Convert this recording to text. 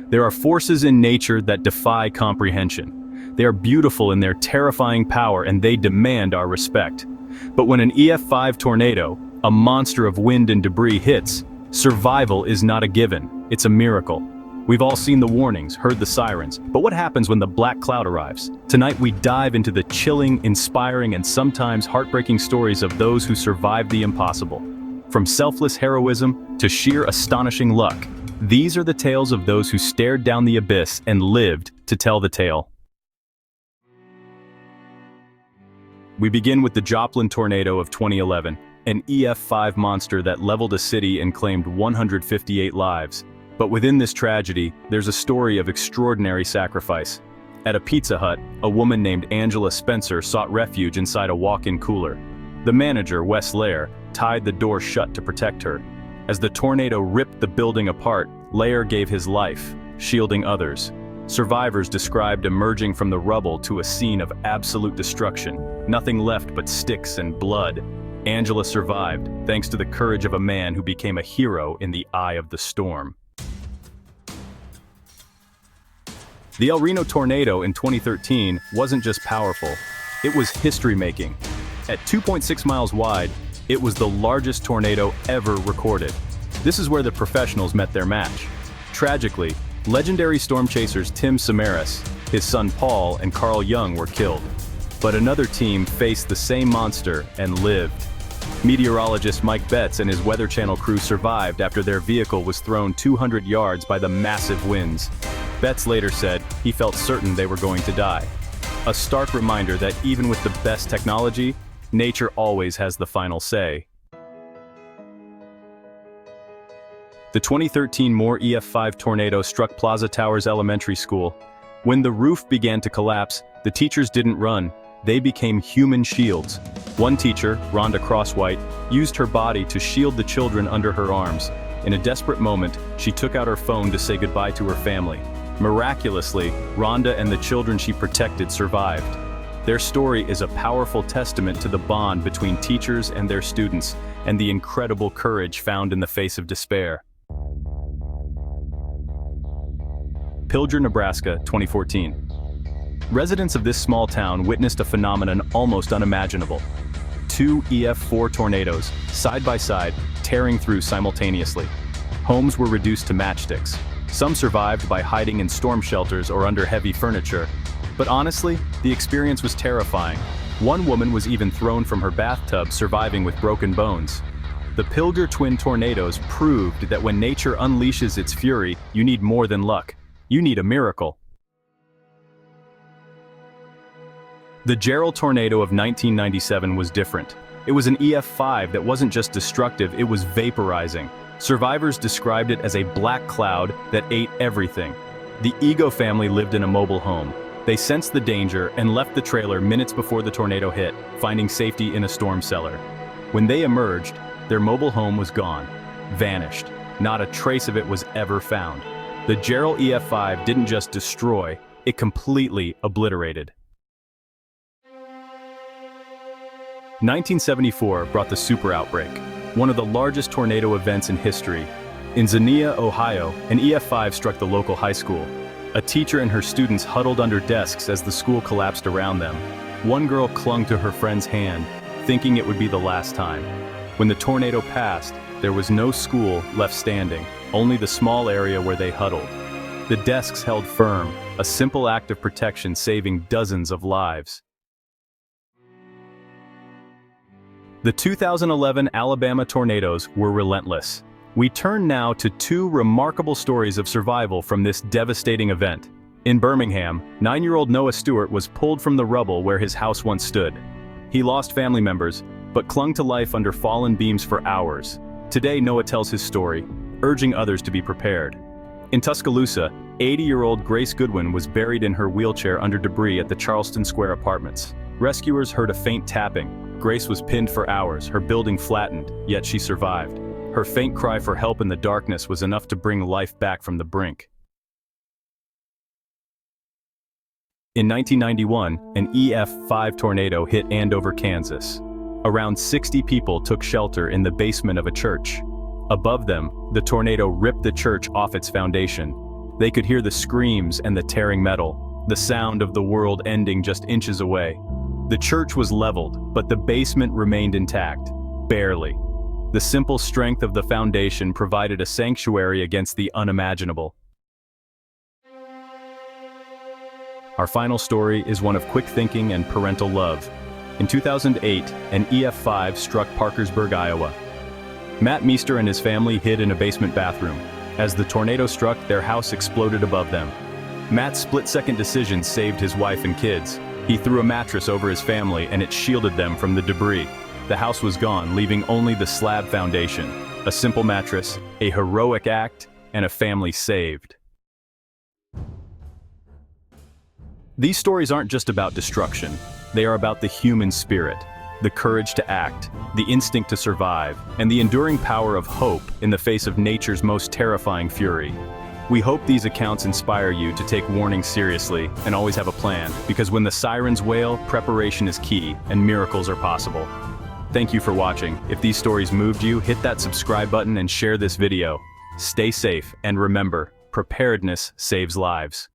There are forces in nature that defy comprehension. They are beautiful in their terrifying power and they demand our respect. But when an EF5 tornado, a monster of wind and debris hits, survival is not a given, it's a miracle. We've all seen the warnings, heard the sirens, but what happens when the black cloud arrives? Tonight we dive into the chilling, inspiring, and sometimes heartbreaking stories of those who survived the impossible. From selfless heroism to sheer astonishing luck, these are the tales of those who stared down the abyss and lived to tell the tale. We begin with the Joplin tornado of 2011, an EF5 monster that leveled a city and claimed 158 lives. But within this tragedy, there's a story of extraordinary sacrifice. At a Pizza Hut, a woman named Angela Spencer sought refuge inside a walk-in cooler. The manager, Wes Lair, tied the door shut to protect her. As the tornado ripped the building apart, Lair gave his life, shielding others. Survivors described emerging from the rubble to a scene of absolute destruction, nothing left but sticks and blood. Angela survived, thanks to the courage of a man who became a hero in the eye of the storm. The El Reno tornado in 2013 wasn't just powerful, it was history-making. At 2.6 miles wide, it was the largest tornado ever recorded. This is where the professionals met their match. Tragically, legendary storm chasers Tim Samaras, his son Paul, and Carl Young were killed. But another team faced the same monster and lived. Meteorologist Mike Betts and his Weather Channel crew survived after their vehicle was thrown 200 yards by the massive winds. Betts later said he felt certain they were going to die. A stark reminder that even with the best technology, nature always has the final say. The 2013 Moore EF5 tornado struck Plaza Towers Elementary School. When the roof began to collapse, the teachers didn't run, they became human shields. One teacher, Rhonda Crosswhite, used her body to shield the children under her arms. In a desperate moment, she took out her phone to say goodbye to her family. Miraculously, Rhonda and the children she protected survived. Their story is a powerful testament to the bond between teachers and their students, and the incredible courage found in the face of despair. Pilger, Nebraska, 2014. Residents of this small town witnessed a phenomenon almost unimaginable. Two EF4 tornadoes, side by side, tearing through simultaneously. Homes were reduced to matchsticks. Some survived by hiding in storm shelters or under heavy furniture. But honestly, the experience was terrifying. One woman was even thrown from her bathtub, surviving with broken bones. The Pilger twin tornadoes proved that when nature unleashes its fury, you need more than luck. You need a miracle. The Jarrell tornado of 1997 was different. It was an EF5 that wasn't just destructive, it was vaporizing. Survivors described it as a black cloud that ate everything. The Ego family lived in a mobile home. They sensed the danger and left the trailer minutes before the tornado hit, finding safety in a storm cellar. When they emerged, their mobile home was gone, vanished. Not a trace of it was ever found. The Jarrell EF5 didn't just destroy, it completely obliterated. 1974 brought the super outbreak, one of the largest tornado events in history. In Xenia, Ohio, an EF5 struck the local high school. A teacher and her students huddled under desks as the school collapsed around them. One girl clung to her friend's hand, thinking it would be the last time. When the tornado passed, there was no school left standing, only the small area where they huddled. The desks held firm, a simple act of protection saving dozens of lives. The 2011 Alabama tornadoes were relentless. We turn now to two remarkable stories of survival from this devastating event. In Birmingham, 9-year-old Noah Stewart was pulled from the rubble where his house once stood. He lost family members, but clung to life under fallen beams for hours. Today, Noah tells his story, urging others to be prepared. In Tuscaloosa, 80-year-old Grace Goodwin was buried in her wheelchair under debris at the Charleston Square Apartments. Rescuers heard a faint tapping. Grace was pinned for hours, her building flattened, yet she survived. Her faint cry for help in the darkness was enough to bring life back from the brink. In 1991, an EF5 tornado hit Andover, Kansas. Around 60 people took shelter in the basement of a church. Above them, the tornado ripped the church off its foundation. They could hear the screams and the tearing metal, the sound of the world ending just inches away. The church was leveled, but the basement remained intact. Barely. The simple strength of the foundation provided a sanctuary against the unimaginable. Our final story is one of quick thinking and parental love. In 2008, an EF5 struck Parkersburg, Iowa. Matt Meester and his family hid in a basement bathroom. As the tornado struck, their house exploded above them. Matt's split-second decision saved his wife and kids. He threw a mattress over his family and it shielded them from the debris. The house was gone, leaving only the slab foundation. A simple mattress, a heroic act, and a family saved. These stories aren't just about destruction. They are about the human spirit, the courage to act, the instinct to survive, and the enduring power of hope in the face of nature's most terrifying fury. We hope these accounts inspire you to take warning seriously and always have a plan, because when the sirens wail, preparation is key and miracles are possible. Thank you for watching. If these stories moved you, hit that subscribe button and share this video. Stay safe, and remember, preparedness saves lives.